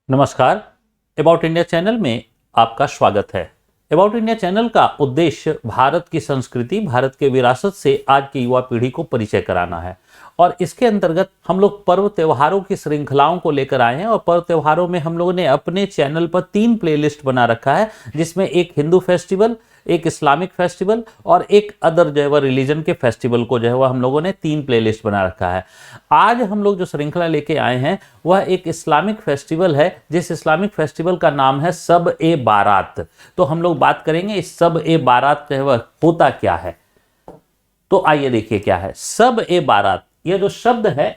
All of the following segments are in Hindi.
नमस्कार। अबाउट इंडिया चैनल में आपका स्वागत है। अबाउट इंडिया चैनल का उद्देश्य भारत की संस्कृति, भारत के विरासत से आज की युवा पीढ़ी को परिचय कराना है और इसके अंतर्गत हम लोग पर्व त्योहारों की श्रृंखलाओं को लेकर आए हैं। और पर्व त्योहारों में हम लोगों ने अपने चैनल पर 3 प्लेलिस्ट बना रखा है, जिसमें एक हिंदू फेस्टिवल, एक इस्लामिक फेस्टिवल और एक अदर जो है वह रिलीजन के फेस्टिवल को जो है वह हम लोगों ने 3 प्लेलिस्ट बना रखा है। आज हम लोग जो श्रृंखला लेके आए हैं वह एक इस्लामिक फेस्टिवल है, जिस इस्लामिक फेस्टिवल का नाम है शब-ए-बारात। तो हम लोग बात करेंगे इस शब-ए-बारात जो है वह होता क्या है। तो आइए देखिए क्या है शब-ए-बारात। यह जो शब्द है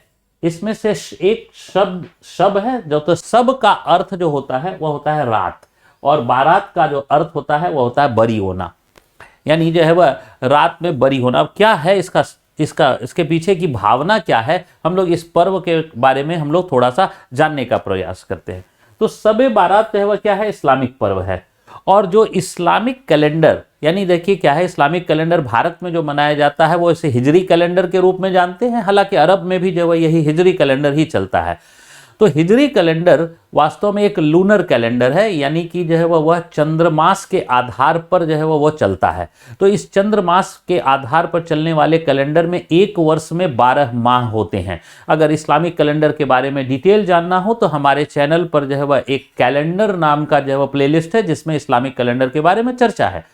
इसमें से एक शब्द शब है, जो तो शब का अर्थ जो होता है वह होता है रात, और बारात का जो अर्थ होता है वह होता है बरी होना, यानी जो है वह रात में बरी होना। अब क्या है इसके पीछे की भावना क्या है, हम लोग इस पर्व के बारे में हम लोग थोड़ा सा जानने का प्रयास करते हैं। तो शब-ए-बारात जो है वह क्या है, इस्लामिक पर्व है। और जो इस्लामिक कैलेंडर, यानी देखिए क्या है, इस्लामिक कैलेंडर भारत में जो मनाया जाता है वो इसे हिजरी कैलेंडर के रूप में जानते हैं, हालांकि अरब में भी जो है यही हिजरी कैलेंडर ही चलता है। तो हिजरी कैलेंडर वास्तव में एक लूनर कैलेंडर है, यानी कि जो है वह चंद्रमास के आधार पर जो है वह चलता है। तो इस चंद्रमास के आधार पर चलने वाले कैलेंडर में एक वर्ष में 12 माह होते हैं। अगर इस्लामिक कैलेंडर के बारे में डिटेल जानना हो तो हमारे चैनल पर जो है वह एक कैलेंडर नाम का जो है वह प्लेलिस्ट है, जिसमें इस्लामिक कैलेंडर के बारे में चर्चा है।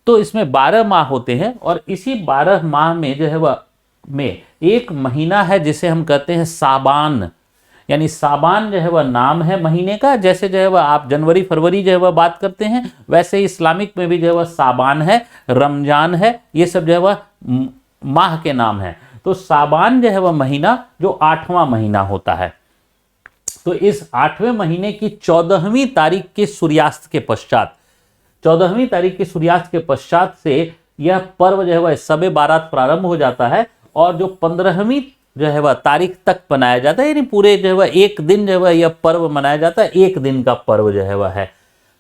तो इसमें 12 माह होते हैं और इसी 12 माह में जो है वह में एक महीना है जिसे हम कहते हैं साबान, यानी साबान जो है वह नाम है महीने का। जैसे जो है वह आप जनवरी फरवरी जो है वह बात करते हैं, वैसे ही इस्लामिक में भी जो है वह साबान है, रमजान है, ये सब जो है वह माह के नाम है। तो साबान जो है वह महीना जो 8वां महीना होता है। तो इस 8वें महीने की 14वीं तारीख के सूर्यास्त के पश्चात, 14वीं तारीख के सूर्यास्त के पश्चात से यह पर्व जो है वह शब-ए-बारात प्रारंभ हो जाता है और जो 15वीं जो है वह तारीख तक मनाया जाता है, यानी पूरे जो है वह एक दिन जो है वह यह पर्व मनाया जाता है, एक दिन का पर्व जो है वह है।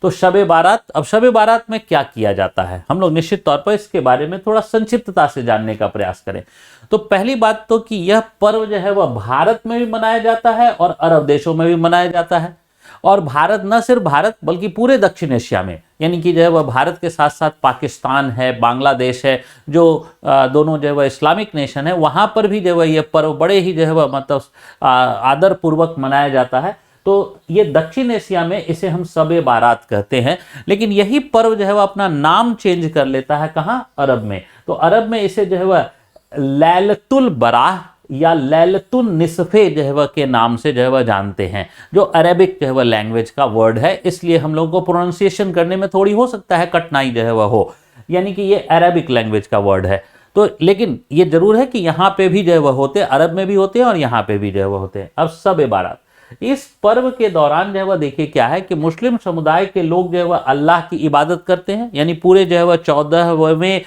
तो शब-ए-बारात, अब शब-ए-बारात में क्या किया जाता है, हम लोग निश्चित तौर पर इसके बारे में थोड़ा संक्षिप्तता से जानने का प्रयास करें। तो पहली बात तो कि यह पर्व जो है वह भारत में भी मनाया जाता है और अरब देशों में भी मनाया जाता है। और भारत, न सिर्फ भारत बल्कि पूरे दक्षिण एशिया में, यानी कि जो है वह भारत के साथ साथ पाकिस्तान है, बांग्लादेश है, जो दोनों जो है वह इस्लामिक नेशन है, वहाँ पर भी जो है यह पर्व बड़े ही जो है वह मतलब आदर पूर्वक मनाया जाता है। तो ये दक्षिण एशिया में इसे हम शब-ए-बारात कहते हैं। लेकिन यही पर्व जो है वह अपना नाम चेंज कर लेता है, कहाँ, अरब में। तो अरब में इसे जो है वह लैलतुल बराह या लैलतुन निसफे जो है वह के नाम से जो है वह जानते हैं, जो अरेबिक जो है वह लैंग्वेज का वर्ड है, इसलिए हम लोगों को प्रोनाउंसिएशन करने में थोड़ी हो सकता है कठिनाई जो है वह हो, यानी कि ये अरेबिक लैंग्वेज का वर्ड है। तो लेकिन ये जरूर है कि यहाँ पे भी जो है वह होते हैं, अरब में भी होते हैं और यहाँ पे भी जो है वह होते हैं। अब शब-ए-बारात, इस पर्व के दौरान जो है वह देखिए क्या है कि मुस्लिम समुदाय के लोग जो है वह अल्लाह की इबादत करते हैं, यानी पूरे जो है वह 14वें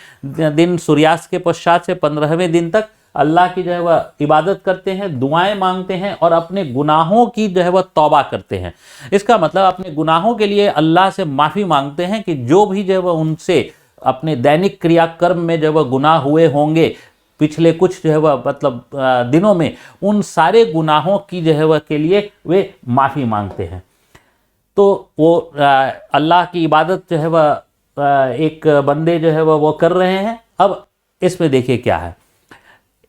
दिन सूर्यास्त के पश्चात से 15वें दिन तक अल्लाह की जो है वह इबादत करते हैं, दुआएं मांगते हैं और अपने गुनाहों की जो है वह तौबा करते हैं। इसका मतलब अपने गुनाहों के लिए अल्लाह से माफ़ी मांगते हैं कि जो भी जो है वह उनसे अपने दैनिक क्रियाकर्म में जो है वह गुनाह हुए होंगे पिछले कुछ जो है वह मतलब दिनों में, उन सारे गुनाहों की जो है वह के लिए वे माफ़ी मांगते हैं। तो वो अल्लाह की इबादत जो है वह एक बंदे जो है वह वो कर रहे हैं। अब इसमें देखिए क्या है,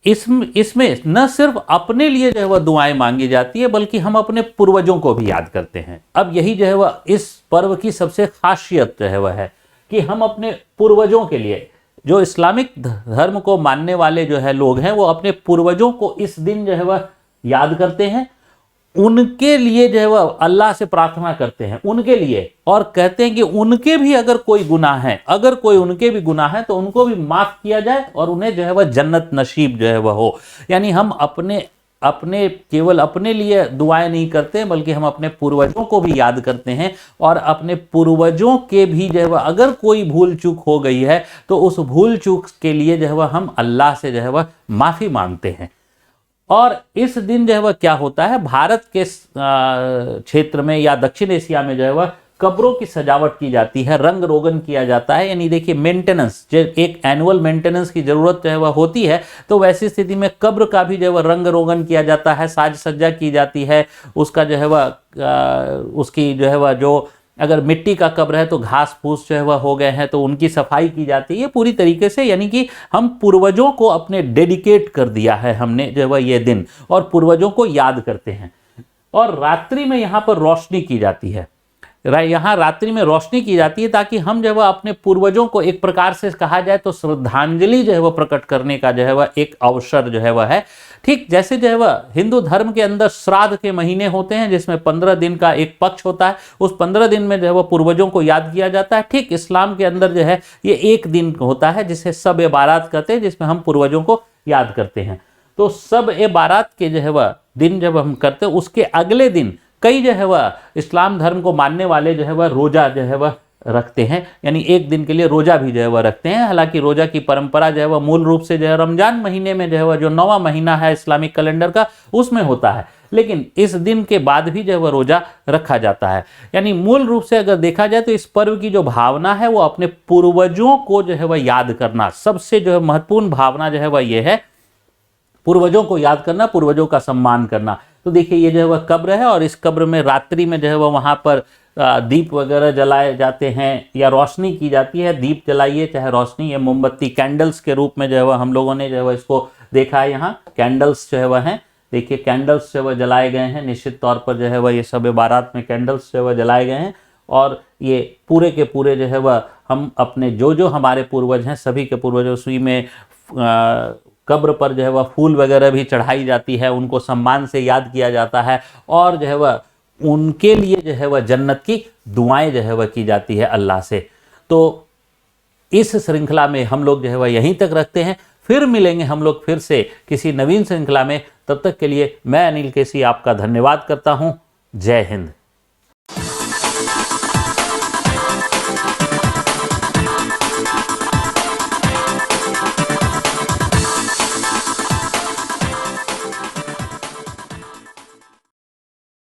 इसमें न सिर्फ अपने लिए जो है वह दुआएं मांगी जाती है, बल्कि हम अपने पूर्वजों को भी याद करते हैं। अब यही जो है वह इस पर्व की सबसे खासियत जो है वह है कि हम अपने पूर्वजों के लिए, जो इस्लामिक धर्म को मानने वाले जो है लोग हैं, वो अपने पूर्वजों को इस दिन जो है वह याद करते हैं, उनके लिए जो है वह अल्लाह से प्रार्थना करते हैं उनके लिए, और कहते हैं कि उनके भी अगर कोई गुनाह है, अगर कोई उनके भी गुनाह है तो उनको भी माफ़ किया जाए और उन्हें जो है वह जन्नत नसीब जो है वह हो। यानी हम अपने केवल अपने लिए दुआएं नहीं करते, बल्कि हम अपने पूर्वजों को भी याद करते हैं और अपने पूर्वजों के भी जो है वह अगर कोई भूल चूक हो गई है तो उस भूल चूक के लिए जो है वह हम अल्लाह से जो है वह माफ़ी मांगते हैं। और इस दिन जो है वह क्या होता है, भारत के क्षेत्र में या दक्षिण एशिया में जो है वह कब्रों की सजावट की जाती है, रंग रोगन किया जाता है। यानी देखिए मेंटेनेंस, जो एक एनुअल मेंटेनेंस की जरूरत जो है वह होती है, तो वैसी स्थिति में कब्र का भी जो है वह रंग रोगन किया जाता है, साज सज्जा की जाती है, उसका जो है वह उसकी जो है वह जो अगर मिट्टी का कब्र है तो घास फूस जो है वह हो गए हैं तो उनकी सफाई की जाती है पूरी तरीके से। यानी कि हम पूर्वजों को अपने डेडिकेट कर दिया है हमने जो है वह ये दिन, और पूर्वजों को याद करते हैं। और रात्रि में यहाँ पर रोशनी की जाती है, यहाँ रात्रि में रोशनी की जाती है ताकि हम जो है वह अपने पूर्वजों को एक प्रकार से कहा जाए तो श्रद्धांजलि जो है वह प्रकट करने का जो है वह एक अवसर जो है वह है। ठीक जैसे जो है वह हिंदू धर्म के अंदर श्राद्ध के महीने होते हैं जिसमें 15 दिन का एक पक्ष होता है, उस 15 दिन में जो है वह पूर्वजों को याद किया जाता है। ठीक इस्लाम के अंदर जो है ये एक दिन होता है जिसे सब ए बारात कहते हैं, जिसमें हम पूर्वजों को याद करते हैं। तो सब ए बारात के जो है वह दिन जब हम करते हैं उसके अगले दिन कई जो है वह इस्लाम धर्म को मानने वाले जो है वह रोजा जो है वह रखते हैं, यानी एक दिन के लिए रोजा भी जो है वह रखते हैं। हालांकि रोजा की परंपरा जो है वह मूल रूप से जो है रमजान महीने में जो है वह जो 9वां महीना है इस्लामिक कैलेंडर का उसमें होता है, लेकिन इस दिन के बाद भी जो है वह रोजा रखा जाता है। यानी मूल रूप से अगर देखा जाए तो इस पर्व की जो भावना है वो अपने पूर्वजों को जो है वह याद करना, सबसे जो है महत्वपूर्ण भावना जो है वह ये है, पूर्वजों को याद करना, पूर्वजों का सम्मान करना। तो देखिए ये जो है वह कब्र है और इस कब्र में रात्रि में जो है वह वहाँ पर दीप वगैरह जलाए जाते हैं या रोशनी की जाती है। दीप जलाइए चाहे रोशनी, ये मोमबत्ती कैंडल्स के रूप में जो है वह हम लोगों ने जो है वह इसको देखा है। यहाँ कैंडल्स जो है वह हैं, देखिए कैंडल्स जो है वह जलाए गए हैं, निश्चित तौर पर जो है वह ये सब बारात में कैंडल्स जो है वह जलाए गए हैं। और ये पूरे के पूरे जो है वह हम अपने जो हमारे पूर्वज हैं सभी के पूर्वज उसी में कब्र पर जो है वह फूल वगैरह भी चढ़ाई जाती है, उनको सम्मान से याद किया जाता है और जो है वह उनके लिए जो है वह जन्नत की दुआएं जो है वह की जाती है अल्लाह से। तो इस श्रृंखला में हम लोग जो है वह यहीं तक रखते हैं, फिर मिलेंगे हम लोग फिर से किसी नवीन श्रृंखला में। तब तक के लिए मैं अनिल केसी आपका धन्यवाद करता हूँ। जय हिंद।